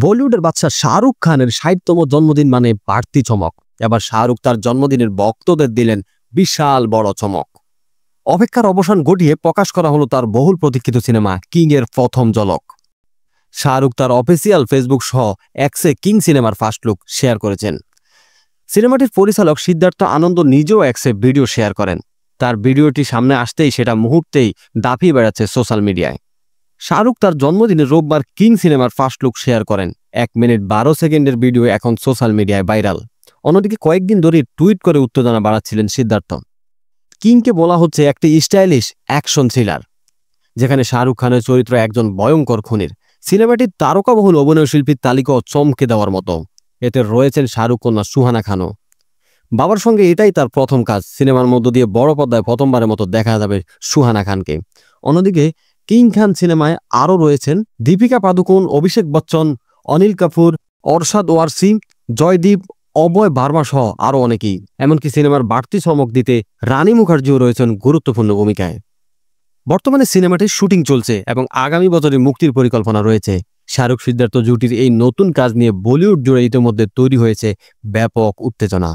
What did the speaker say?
বলিউডের বাদশা শাহরুখ খানের ৬০তম জন্মদিন মানে বাড়তি চমক। এবার শাহরুখ তার জন্মদিনের ভক্তদের দিলেন বিশাল বড় চমক। অপেক্ষার অবসান ঘটিয়ে প্রকাশ করা হলো তার বহুল প্রতীক্ষিত সিনেমা কিং এর প্রথম ঝলক। শাহরুখ তার অফিসিয়াল ফেসবুক সহ এক্সে কিং সিনেমার ফার্স্ট লুক শেয়ার করেছেন। সিনেমাটির পরিচালক সিদ্ধার্থ আনন্দ নিজেও এক্সে ভিডিও শেয়ার করেন। তার ভিডিওটি সামনে আসতেই সেটা মুহূর্তেই দাপিয়ে বেড়াচ্ছে সোশ্যাল মিডিয়ায়। শাহরুখ তার জন্মদিনে রোববার কিং সিনেমার ফার্স্ট লুক শেয়ার করেন। 1 মিনিট 12 সেকেন্ডের ভিডিও এখন সোশ্যাল মিডিয়ায় ভাইরাল। অন্যদিকে কয়েকদিন ধরে টুইট করে উত্তেজনা বাড়াচ্ছিলেন সিদ্ধার্থ। কিংকে বলা হচ্ছে একটি স্টাইলিশ অ্যাকশন থ্রিলার, যেখানে শাহরুখ খানের চরিত্র একজন ভয়ঙ্কর খুনির। সিনেমাটির তারকাবহুল অভিনয়শিল্পীর তালিকাও চমকে দেওয়ার মতো। এতে রয়েছেন শাহরুখ কন্যা সুহানা খানও। বাবার সঙ্গে এটাই তার প্রথম কাজ। সিনেমার মধ্য দিয়ে বড় পর্দায় প্রথমবারের মতো দেখা যাবে সুহানা খানকে। অন্যদিকে কিং খান সিনেমায় আরও রয়েছেন দীপিকা পাদুকোন, অভিষেক বচ্চন, অনিল কাপুর, অরশাদ ওয়ারসি, জয়দীপ, অভয় ভার্মা সহ আরও অনেকেই। এমনকি সিনেমার বাড়তি চমক দিতে রানী মুখার্জিও রয়েছেন গুরুত্বপূর্ণ ভূমিকায়। বর্তমানে সিনেমাটির শুটিং চলছে এবং আগামী বছরে মুক্তির পরিকল্পনা রয়েছে। শাহরুখ সিদ্ধার্থ জুটির এই নতুন কাজ নিয়ে বলিউড জুড়ে ইতিমধ্যে তৈরি হয়েছে ব্যাপক উত্তেজনা।